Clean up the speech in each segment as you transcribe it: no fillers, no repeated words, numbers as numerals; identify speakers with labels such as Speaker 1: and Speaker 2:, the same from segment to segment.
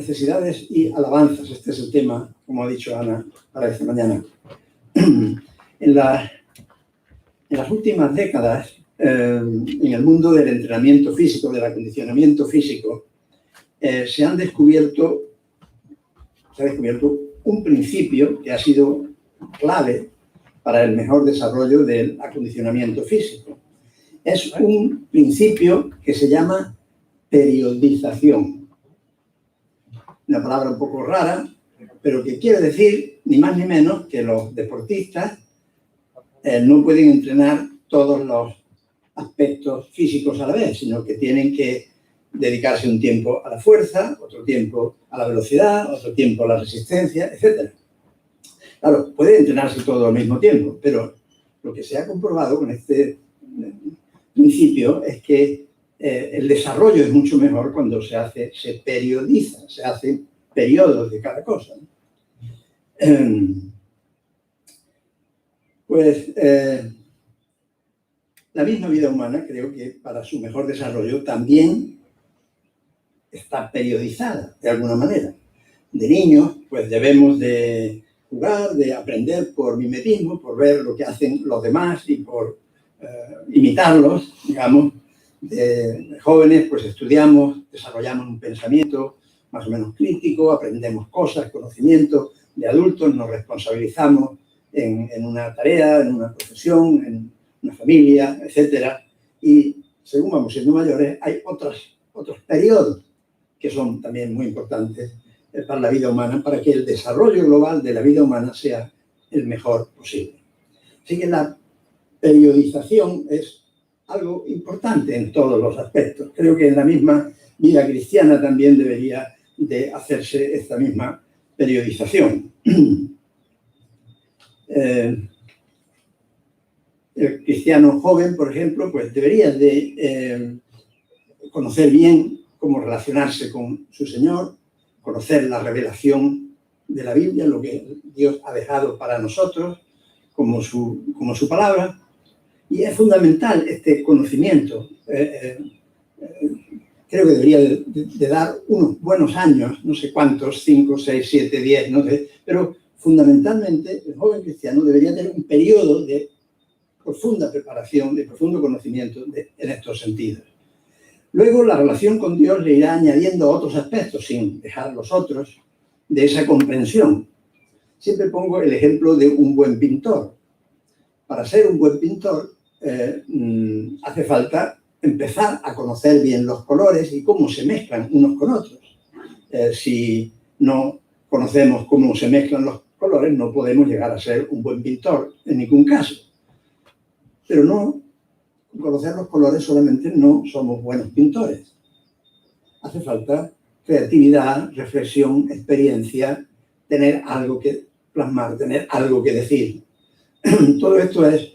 Speaker 1: necesidades y alabanzas. Este es el tema, como ha dicho Ana, para esta mañana. En las últimas décadas, en el mundo del entrenamiento físico, del acondicionamiento físico, se ha descubierto un principio que ha sido clave para el mejor desarrollo del acondicionamiento físico. Es un principio que se llama periodización. Una palabra un poco rara, pero que quiere decir ni más ni menos que los deportistas no pueden entrenar todos los aspectos físicos a la vez, sino que tienen que dedicarse un tiempo a la fuerza, otro tiempo a la velocidad, otro tiempo a la resistencia, etc. Claro, puede entrenarse todo al mismo tiempo, pero lo que se ha comprobado con este principio es que el desarrollo es mucho mejor cuando se periodiza, se hacen periodos de cada cosa. La misma vida humana, creo que para su mejor desarrollo también está periodizada de alguna manera. De niños, pues debemos de jugar, de aprender por mimetismo, por ver lo que hacen los demás y por imitarlos, digamos. De jóvenes, pues estudiamos, desarrollamos un pensamiento más o menos crítico, aprendemos cosas, conocimientos. De adultos nos responsabilizamos en una tarea, en una profesión, en una familia, etc. Y según vamos siendo mayores, hay otros periodos que son también muy importantes para la vida humana, para que el desarrollo global de la vida humana sea el mejor posible. Así que la periodización es algo importante en todos los aspectos. Creo que en la misma vida cristiana también debería de hacerse esta misma periodización. El cristiano joven, por ejemplo, pues debería de conocer bien cómo relacionarse con su Señor, conocer la revelación de la Biblia, lo que Dios ha dejado para nosotros, como su palabra. Y es fundamental este conocimiento. Creo que debería de dar unos buenos años, no sé cuántos, 5, 6, 7, 10, no sé, pero fundamentalmente el joven cristiano debería tener un periodo de profunda preparación, de profundo conocimiento en estos sentidos. Luego la relación con Dios le irá añadiendo otros aspectos, sin dejar los otros, de esa comprensión. Siempre pongo el ejemplo de un buen pintor. Para ser un buen pintor hace falta empezar a conocer bien los colores y cómo se mezclan unos con otros. Si no conocemos cómo se mezclan los colores, no podemos llegar a ser un buen pintor en ningún caso. Pero no conocer los colores solamente no somos buenos pintores. Hace falta creatividad, reflexión, experiencia, tener algo que plasmar, tener algo que decir. Todo esto es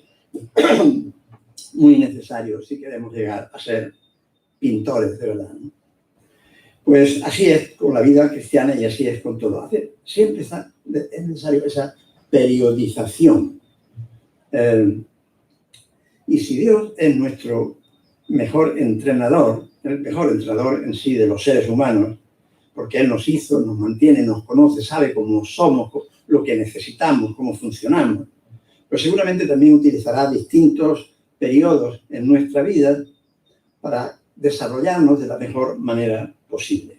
Speaker 1: muy necesario si queremos llegar a ser pintores de verdad, ¿no? Pues así es con la vida cristiana y así es con todo. Siempre es necesario esa periodización. Y si Dios es nuestro mejor entrenador, el mejor entrenador en sí de los seres humanos, porque Él nos hizo, nos mantiene, nos conoce, sabe cómo somos, lo que necesitamos, cómo funcionamos, pues seguramente también utilizará distintos periodos en nuestra vida para desarrollarnos de la mejor manera posible.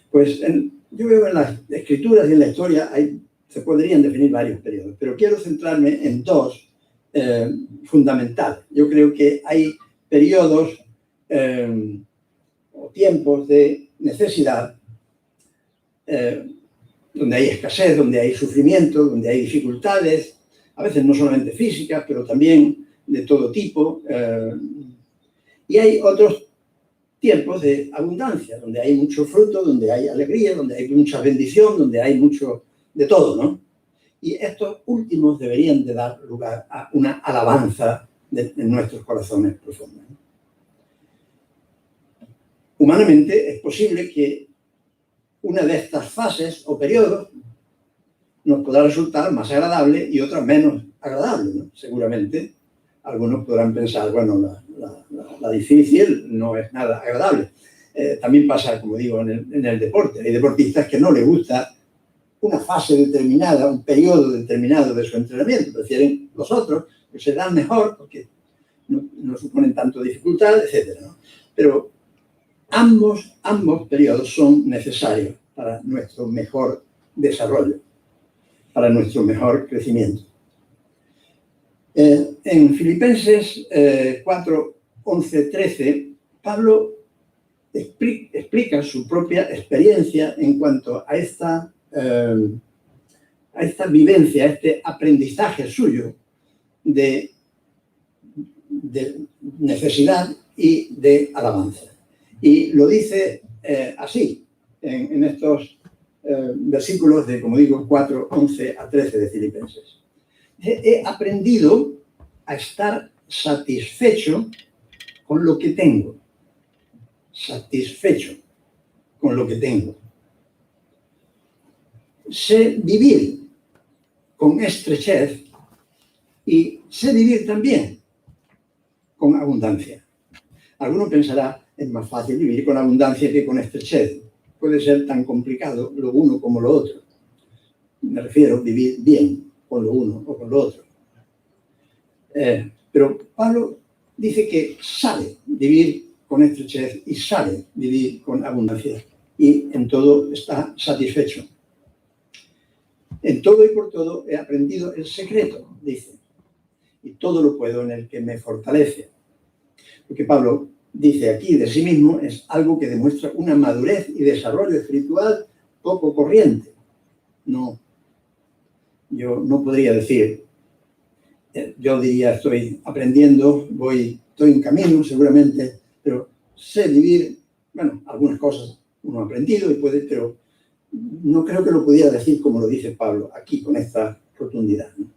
Speaker 1: Pues yo veo en las escrituras y en la historia se podrían definir varios periodos, pero quiero centrarme en dos fundamentales. Yo creo que hay periodos o tiempos de necesidad donde hay escasez, donde hay sufrimiento, donde hay dificultades, a veces no solamente físicas, pero también de todo tipo. Y hay otros tiempos de abundancia, donde hay mucho fruto, donde hay alegría, donde hay mucha bendición, donde hay mucho de todo, ¿no? Y estos últimos deberían de dar lugar a una alabanza en nuestros corazones profundos. Humanamente es posible que una de estas fases o periodos nos podrá resultar más agradable y otra menos agradable, ¿no? Seguramente algunos podrán pensar, bueno, la difícil no es nada agradable. También pasa, como digo, en el deporte. Hay deportistas que no les gusta una fase determinada, un periodo determinado de su entrenamiento. Prefieren los otros, que se dan mejor porque no suponen tanto dificultad, etc., ¿no? Pero ambos periodos son necesarios para nuestro mejor desarrollo, para nuestro mejor crecimiento. En Filipenses 4, 11, 13, Pablo explica su propia experiencia en cuanto a esta vivencia, a este aprendizaje suyo de necesidad y de alabanza. Y lo dice así, en estos versículos de, como digo, 4, 11 a 13 de Filipenses. He aprendido a estar satisfecho con lo que tengo. Satisfecho con lo que tengo. Sé vivir con estrechez y sé vivir también con abundancia. Alguno pensará, es más fácil vivir con abundancia que con estrechez. Puede ser tan complicado lo uno como lo otro. Me refiero a vivir bien con lo uno o con lo otro. Pero Pablo dice que sabe vivir con estrechez y sabe vivir con abundancia. Y en todo está satisfecho. En todo y por todo he aprendido el secreto, dice. Y todo lo puedo en el que me fortalece. Lo que Pablo dice aquí de sí mismo es algo que demuestra una madurez y desarrollo espiritual poco corriente. No, yo no podría decir, yo diría estoy aprendiendo, estoy en camino seguramente, pero sé vivir, bueno, algunas cosas uno ha aprendido y puede, pero no creo que lo pudiera decir como lo dice Pablo aquí con esta rotundidad, ¿no?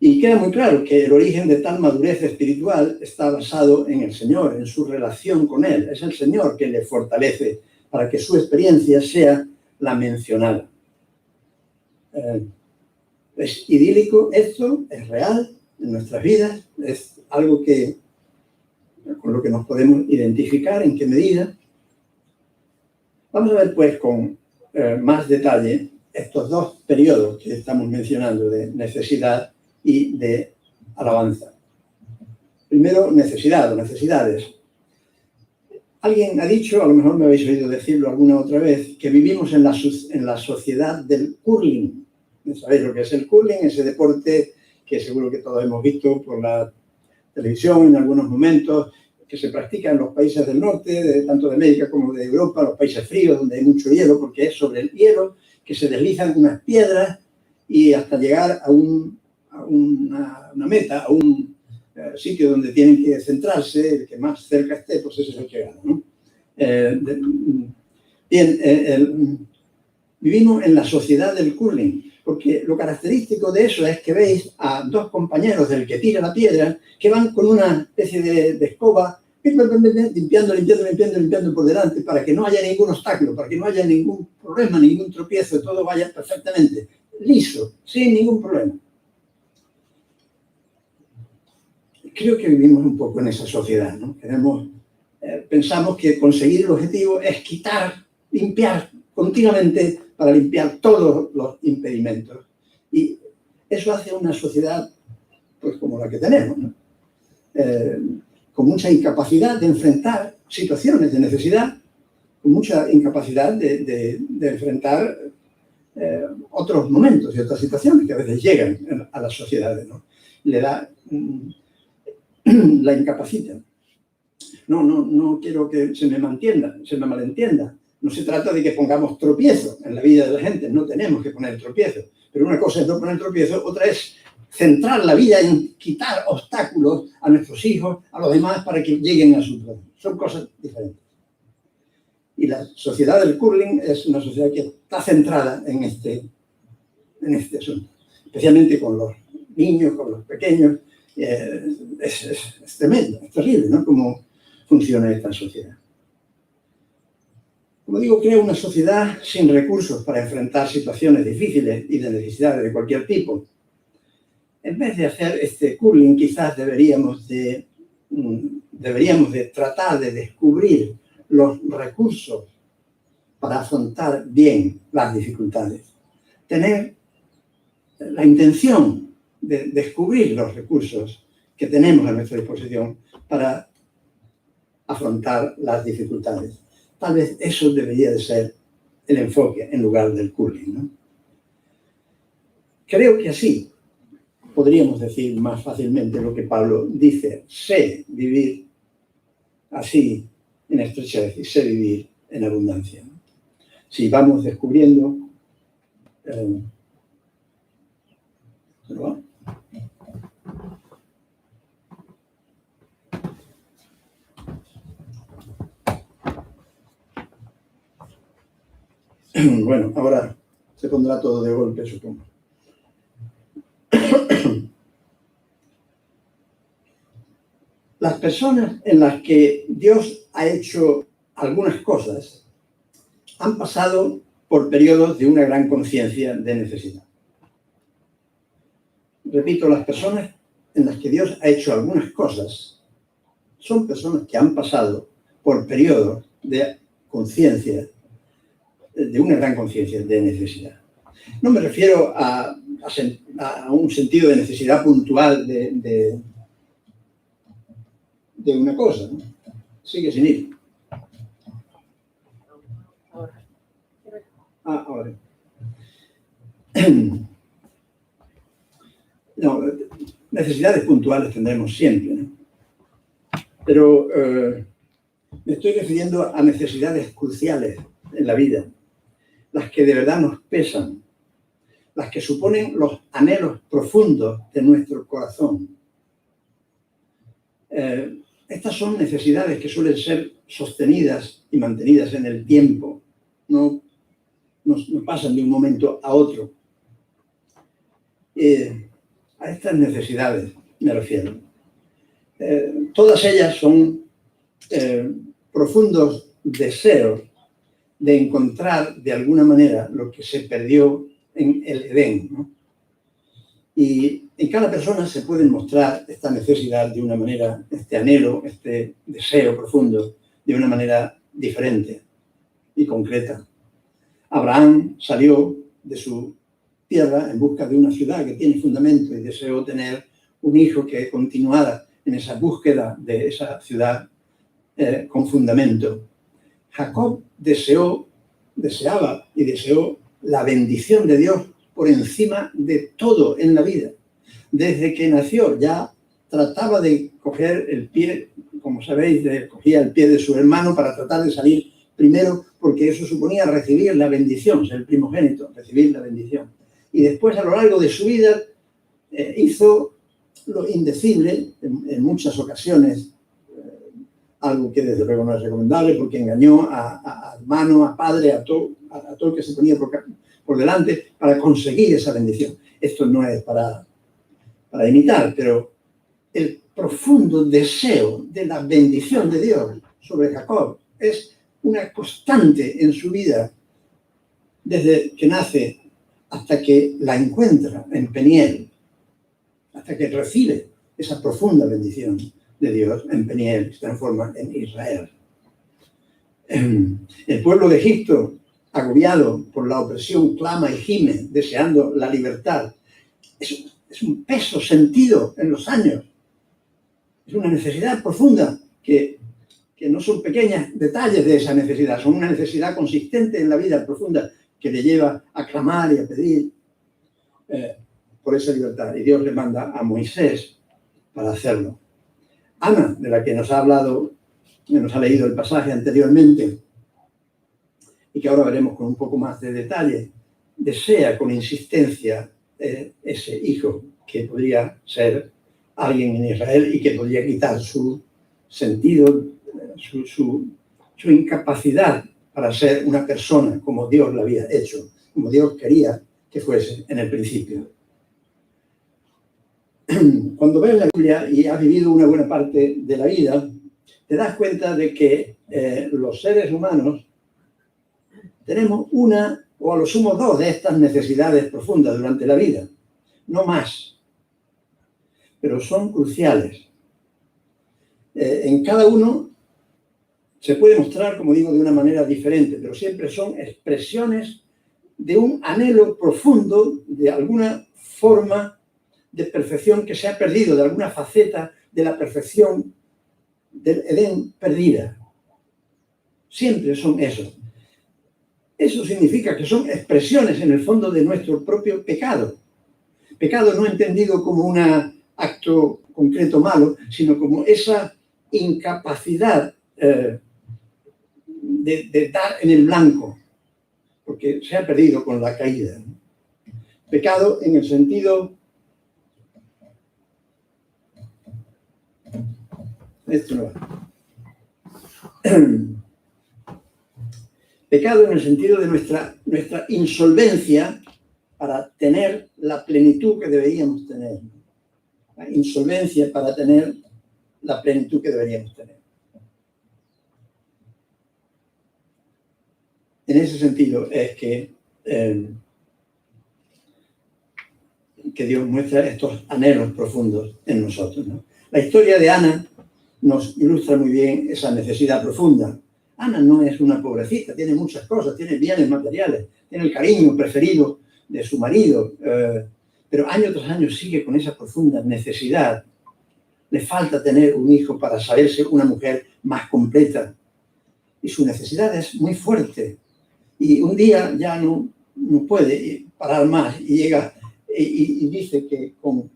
Speaker 1: Y queda muy claro que el origen de tal madurez espiritual está basado en el Señor, en su relación con Él. Es el Señor que le fortalece para que su experiencia sea la mencionada. Es idílico esto, es real en nuestras vidas, es algo con lo que nos podemos identificar, en qué medida. Vamos a ver pues con más detalle estos dos periodos que estamos mencionando de necesidad y de alabanza. Primero, necesidad o necesidades. Alguien ha dicho, a lo mejor me habéis oído decirlo alguna otra vez, que vivimos en la sociedad del curling. ¿Sabéis lo que es el curling? Ese deporte que seguro que todos hemos visto por la televisión en algunos momentos, que se practica en los países del norte, tanto de América como de Europa, los países fríos donde hay mucho hielo, porque es sobre el hielo que se deslizan unas piedras y hasta llegar a una meta, a un sitio donde tienen que centrarse, el que más cerca esté, pues ese es el que gana, ¿no? Vivimos en la sociedad del curling, porque lo característico de eso es que veis a dos compañeros del que tira la piedra que van con una especie de escoba limpiando por delante para que no haya ningún obstáculo, para que no haya ningún problema, ningún tropiezo, todo vaya perfectamente liso, sin ningún problema. Creo que vivimos un poco en esa sociedad, ¿no? Pensamos que conseguir el objetivo es limpiar continuamente para limpiar todos los impedimentos. Y eso hace una sociedad pues como la que tenemos, ¿no? Con mucha incapacidad de enfrentar situaciones de necesidad, con mucha incapacidad de enfrentar otros momentos y otras situaciones que a veces llegan a las sociedades, ¿no? La incapacita. No quiero que se me malentienda. No se trata de que pongamos tropiezo en la vida de la gente, no tenemos que poner tropiezo. Pero una cosa es no poner tropiezo, otra es centrar la vida en quitar obstáculos a nuestros hijos, a los demás, para que lleguen a su plan. Son cosas diferentes. Y la sociedad del curling es una sociedad que está centrada en este asunto, especialmente con los niños, con los pequeños. Es tremendo, es terrible, ¿no? Cómo funciona esta sociedad. Como digo, crea una sociedad sin recursos para enfrentar situaciones difíciles y de necesidades de cualquier tipo. En vez de hacer este curling, quizás deberíamos de deberíamos de tratar de descubrir los recursos para afrontar bien las dificultades. Tener la intención de descubrir los recursos que tenemos a nuestra disposición para afrontar las dificultades. Tal vez eso debería de ser el enfoque en lugar del curling, ¿no? Creo que así podríamos decir más fácilmente lo que Pablo dice: sé vivir así en estrechez y sé vivir en abundancia. Si vamos descubriendo bueno, ahora se pondrá todo de golpe, supongo. Las personas en las que Dios ha hecho algunas cosas han pasado por periodos de una gran conciencia de necesidad. Repito, las personas en las que Dios ha hecho algunas cosas son personas que han pasado por periodos de conciencia, de una gran conciencia de necesidad. No me refiero a un sentido de necesidad puntual de una cosa, ¿no? Sigue sin ir. Ahora. No, necesidades puntuales tendremos siempre, ¿no? Pero me estoy refiriendo a necesidades cruciales en la vida, las que de verdad nos pesan, las que suponen los anhelos profundos de nuestro corazón. Estas son necesidades que suelen ser sostenidas y mantenidas en el tiempo, no pasan de un momento a otro. A estas necesidades me refiero. Todas ellas son profundos deseos de encontrar de alguna manera lo que se perdió en el Edén, ¿no? Y en cada persona se pueden mostrar esta necesidad de una manera, este anhelo, este deseo profundo, de una manera diferente y concreta. Abraham salió de su tierra en busca de una ciudad que tiene fundamento y deseó tener un hijo que continuara en esa búsqueda de esa ciudad con fundamento. Jacob deseaba la bendición de Dios por encima de todo en la vida. Desde que nació ya trataba de coger el pie, como sabéis, cogía el pie de su hermano para tratar de salir primero, porque eso suponía recibir la bendición, ser el primogénito, recibir la bendición. Y después, a lo largo de su vida, hizo lo indecible, en muchas ocasiones, algo que desde luego no es recomendable, porque engañó a hermano, a padre, a todo el que se ponía por delante para conseguir esa bendición. Esto no es para imitar, pero el profundo deseo de la bendición de Dios sobre Jacob es una constante en su vida, desde que nace hasta que la encuentra en Peniel, hasta que recibe esa profunda bendición de Dios en Peniel, se transforma en Israel. El pueblo de Egipto, agobiado por la opresión, clama y gime, deseando la libertad. Es un peso sentido en los años. Es una necesidad profunda que no son pequeños detalles de esa necesidad, son una necesidad consistente en la vida profunda que le lleva a clamar y a pedir por esa libertad. Y Dios le manda a Moisés para hacerlo. Ana, de la que nos ha hablado, que nos ha leído el pasaje anteriormente, y que ahora veremos con un poco más de detalle, desea con insistencia ese hijo que podría ser alguien en Israel y que podría quitar su sentido, su incapacidad para ser una persona como Dios la había hecho, como Dios quería que fuese en el principio. Cuando ves la Biblia y has vivido una buena parte de la vida, te das cuenta de que los seres humanos tenemos una o a lo sumo dos de estas necesidades profundas durante la vida, no más, pero son cruciales. En cada uno se puede mostrar, como digo, de una manera diferente, pero siempre son expresiones de un anhelo profundo, de alguna forma de perfección que se ha perdido, de alguna faceta de la perfección del Edén perdida. Siempre son eso. Eso significa que son expresiones en el fondo de nuestro propio pecado. Pecado no entendido como un acto concreto malo, sino como esa incapacidad de dar en el blanco, porque se ha perdido con la caída. Pecado en el sentido... Esto no va. Pecado en el sentido de nuestra insolvencia para tener la plenitud que deberíamos tener. La insolvencia para tener la plenitud que deberíamos tener. En ese sentido es que Dios muestra estos anhelos profundos en nosotros, ¿no? La historia de Ana nos ilustra muy bien esa necesidad profunda. Ana no es una pobrecita, tiene muchas cosas, tiene bienes materiales, tiene el cariño preferido de su marido, pero año tras año sigue con esa profunda necesidad. Le falta tener un hijo para saberse una mujer más completa. Y su necesidad es muy fuerte. Y un día ya no puede parar más y llega y dice que con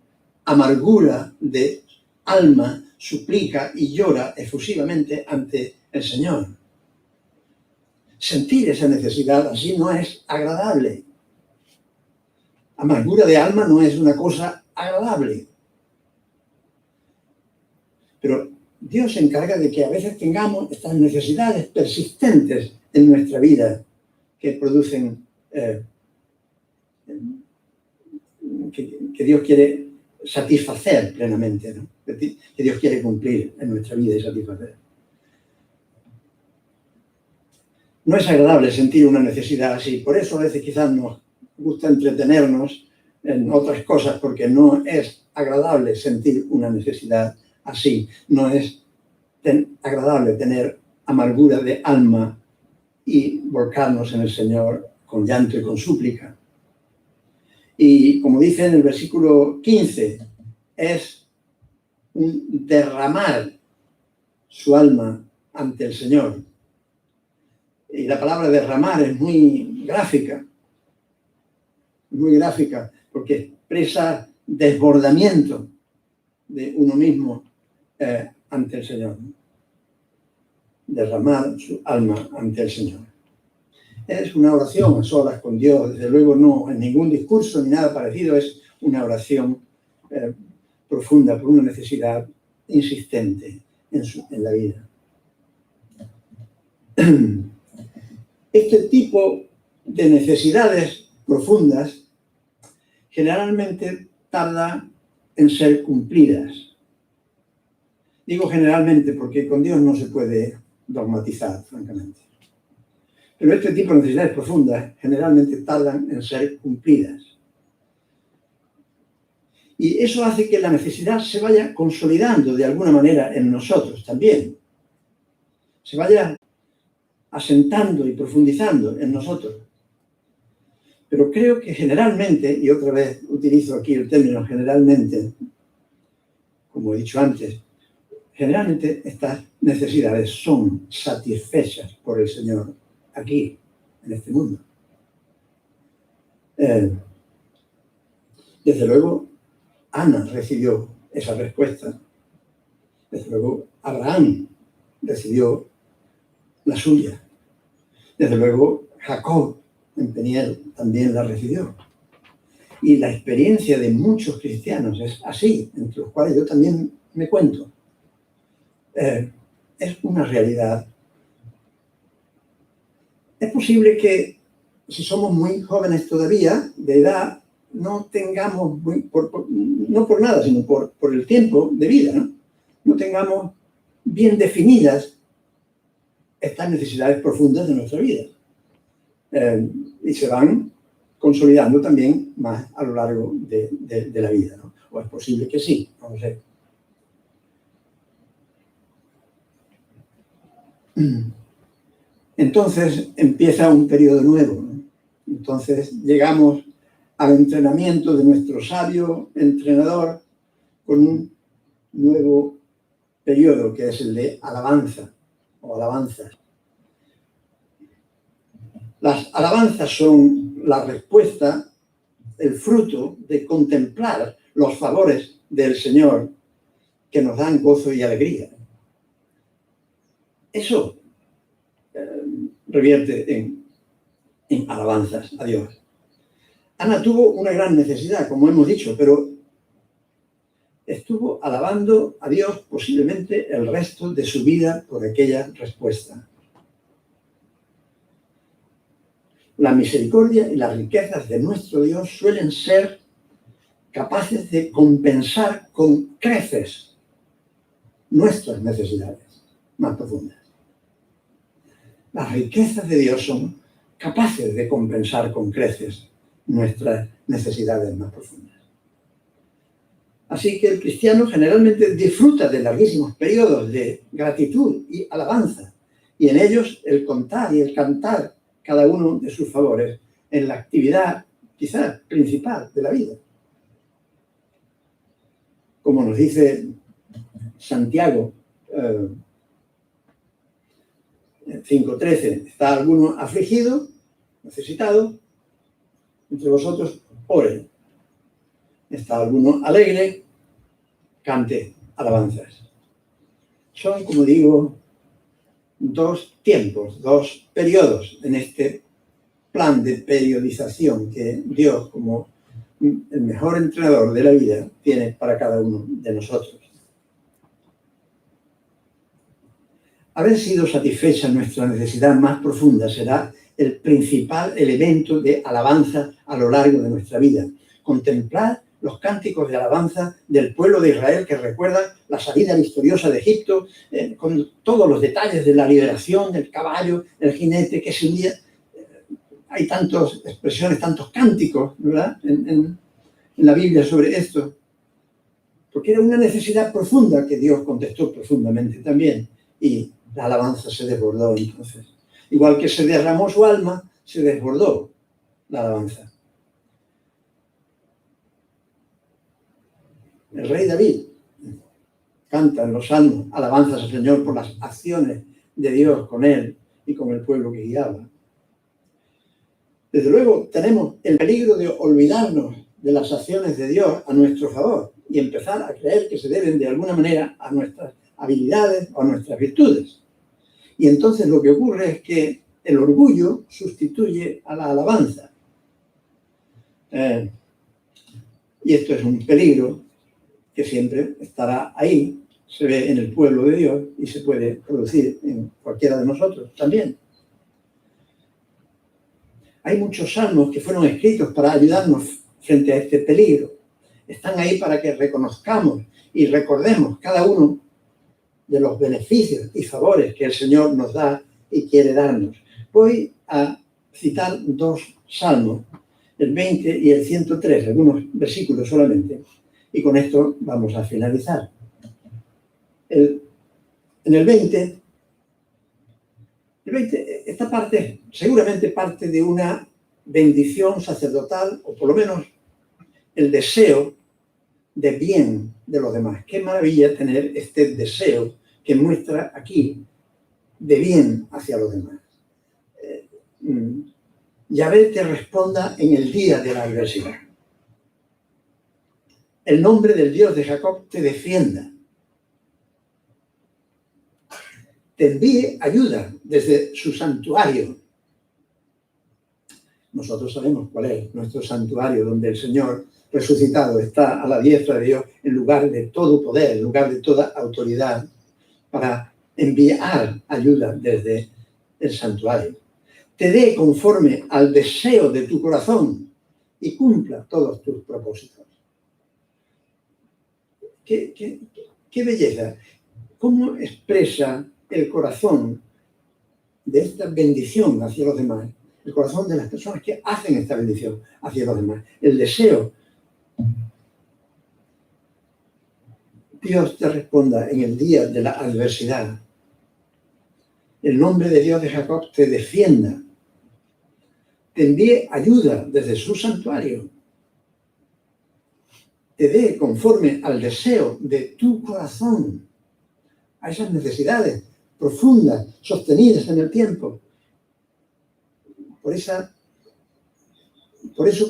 Speaker 1: amargura de alma suplica y llora efusivamente ante el Señor. Sentir esa necesidad así no es agradable. Amargura de alma no es una cosa agradable. Pero Dios se encarga de que a veces tengamos estas necesidades persistentes en nuestra vida que producen, que Dios quiere satisfacer plenamente, ¿no? Que Dios quiere cumplir en nuestra vida y satisfacer. No es agradable sentir una necesidad así, por eso a veces quizás nos gusta entretenernos en otras cosas, porque no es agradable sentir una necesidad así, no es agradable tener amargura de alma y volcarnos en el Señor con llanto y con súplica. Y como dice en el versículo 15, es un derramar su alma ante el Señor. Y la palabra derramar es muy gráfica, porque expresa desbordamiento de uno mismo ante el Señor. Derramar su alma ante el Señor. Es una oración a solas con Dios, desde luego no en ningún discurso ni nada parecido, es una oración profunda por una necesidad insistente en la vida. Este tipo de necesidades profundas generalmente tarda en ser cumplidas. Digo generalmente porque con Dios no se puede dogmatizar, francamente. Pero este tipo de necesidades profundas generalmente tardan en ser cumplidas. Y eso hace que la necesidad se vaya consolidando de alguna manera en nosotros también. Se vaya asentando y profundizando en nosotros. Pero creo que generalmente, y otra vez utilizo aquí el término generalmente, como he dicho antes, generalmente estas necesidades son satisfechas por el Señor aquí, en este mundo. Desde luego, Ana recibió esa respuesta. Desde luego, Abraham recibió la suya. Desde luego, Jacob en Peniel también la recibió. Y la experiencia de muchos cristianos es así, entre los cuales yo también me cuento. Es una realidad. Es posible que, si somos muy jóvenes todavía, de edad, no tengamos, no por nada, sino por el tiempo de vida, ¿no? No tengamos bien definidas estas necesidades profundas de nuestra vida. Y se van consolidando también más a lo largo de la vida, ¿no? O es posible que sí, no lo sé. Entonces empieza un periodo nuevo, ¿no? Entonces llegamos al entrenamiento de nuestro sabio entrenador con un nuevo periodo que es el de alabanza o alabanzas. Las alabanzas son la respuesta, el fruto de contemplar los favores del Señor que nos dan gozo y alegría. Eso revierte en alabanzas a Dios. Ana tuvo una gran necesidad, como hemos dicho, pero estuvo alabando a Dios posiblemente el resto de su vida por aquella respuesta. La misericordia y las riquezas de nuestro Dios suelen ser capaces de compensar con creces nuestras necesidades más profundas. Las riquezas de Dios son capaces de compensar con creces nuestras necesidades más profundas. Así que el cristiano generalmente disfruta de larguísimos periodos de gratitud y alabanza, y en ellos el contar y el cantar cada uno de sus favores en la actividad quizás principal de la vida. Como nos dice Santiago 5:13, ¿está alguno afligido, necesitado? Entre vosotros oren. ¿Está alguno alegre? Cante alabanzas. Son, como digo, dos tiempos, dos periodos en este plan de periodización que Dios, como el mejor entrenador de la vida, tiene para cada uno de nosotros. Haber sido satisfecha nuestra necesidad más profunda será el principal elemento de alabanza a lo largo de nuestra vida. Contemplar los cánticos de alabanza del pueblo de Israel que recuerda la salida victoriosa de Egipto, con todos los detalles de la liberación del caballo, el jinete que se hundía. Hay tantas expresiones, tantos cánticos, ¿verdad?, en la Biblia sobre esto. Porque era una necesidad profunda que Dios contestó profundamente también. Y la alabanza se desbordó entonces. Igual que se derramó su alma, se desbordó la alabanza. El rey David canta en los salmos alabanzas al Señor por las acciones de Dios con él y con el pueblo que guiaba. Desde luego tenemos el peligro de olvidarnos de las acciones de Dios a nuestro favor y empezar a creer que se deben de alguna manera a nuestras habilidades o a nuestras virtudes. Y entonces lo que ocurre es que el orgullo sustituye a la alabanza. Y esto es un peligro que siempre estará ahí, se ve en el pueblo de Dios y se puede producir en cualquiera de nosotros también. Hay muchos salmos que fueron escritos para ayudarnos frente a este peligro. Están ahí para que reconozcamos y recordemos cada uno de los beneficios y favores que el Señor nos da y quiere darnos. Voy a citar dos salmos, el 20 y el 103, algunos versículos solamente, y con esto vamos a finalizar. En el 20, esta parte seguramente parte de una bendición sacerdotal, o por lo menos el deseo de bien de los demás. Qué maravilla tener este deseo que muestra aquí de bien hacia los demás. Yahvé te responda en el día de la adversidad. El nombre del Dios de Jacob te defienda. Te envíe ayuda desde su santuario. Nosotros sabemos cuál es nuestro santuario, donde el Señor resucitado está a la diestra de Dios en lugar de todo poder, en lugar de toda autoridad, para enviar ayuda desde el santuario. Te dé conforme al deseo de tu corazón y cumpla todos tus propósitos. Qué belleza. ¿Cómo expresa el corazón de esta bendición hacia los demás? El corazón de las personas que hacen esta bendición hacia los demás. El deseo. Dios te responda en el día de la adversidad. el nombre de Dios de Jacob te defienda, te envíe ayuda desde su santuario, te dé conforme al deseo de tu corazón, a esas necesidades profundas, sostenidas en el tiempo, por eso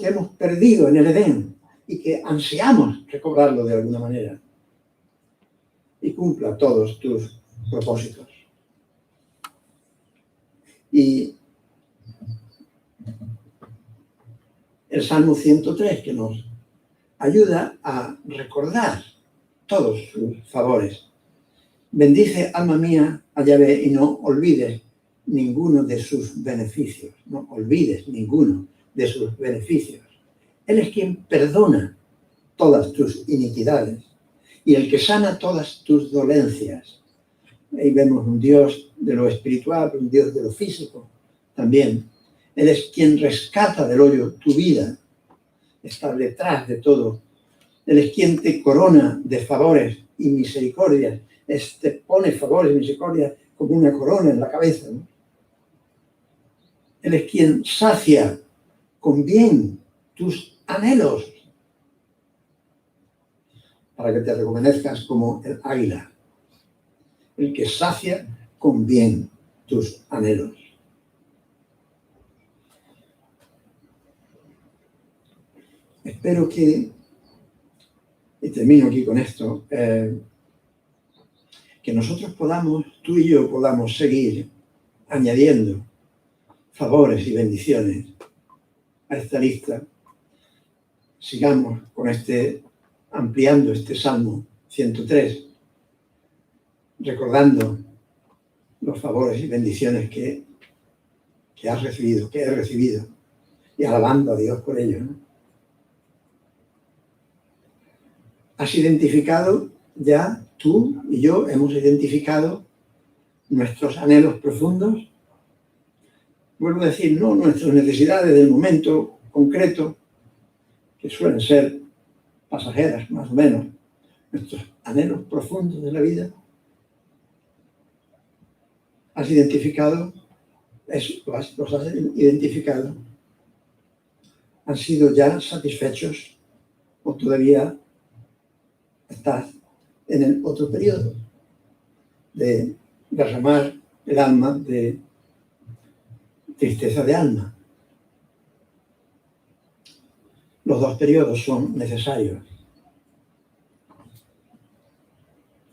Speaker 1: que hemos perdido en el Edén y que ansiamos recobrarlo de alguna manera, y cumpla todos tus propósitos. Y el Salmo 103, que nos ayuda a recordar todos sus favores. Bendice, alma mía, a Yahvé, y no olvides ninguno de sus beneficios. No olvides ninguno de sus beneficios. Él es quien perdona todas tus iniquidades y el que sana todas tus dolencias. Ahí vemos un Dios de lo espiritual, un Dios de lo físico también. Él es quien rescata del hoyo tu vida, está detrás de todo. Él es quien te corona de favores y misericordias. Te pone favores y misericordias como una corona en la cabeza, ¿no? Él es quien sacia con bien tus anhelos para que te rejuvenezcas como el águila. El que sacia con bien tus anhelos. Espero que, y termino aquí con esto, que nosotros podamos, tú y yo podamos seguir añadiendo favores y bendiciones a esta lista. Sigamos con ampliando este Salmo 103, recordando los favores y bendiciones que has recibido, que he recibido, y alabando a Dios por ello, ¿no? ¿Has identificado ya, tú y yo hemos identificado nuestros anhelos profundos? Vuelvo a decir, no nuestras necesidades del momento concreto, que suelen ser pasajeras, más o menos, nuestros anhelos profundos de la vida. ¿Has identificado? ¿Los has identificado? ¿Han sido ya satisfechos o todavía estás en el otro periodo de derramar el alma, de tristeza de alma? Los dos periodos son necesarios.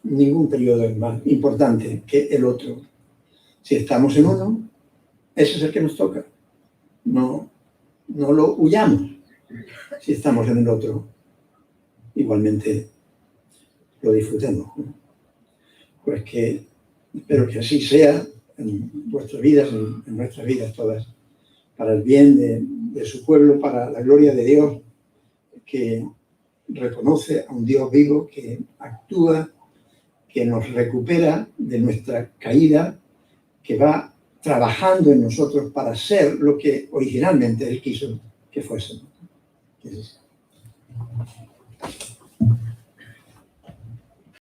Speaker 1: Ningún periodo es más importante que el otro. Si estamos en uno, ese es el que nos toca. No lo huyamos. Si estamos en el otro, igualmente lo disfrutemos, ¿no? Pues que espero que así sea en vuestras vidas, en nuestras vidas todas, para el bien de su pueblo, para la gloria de Dios, que reconoce a un Dios vivo, que actúa, que nos recupera de nuestra caída, que va trabajando en nosotros para ser lo que originalmente Él quiso que fuésemos.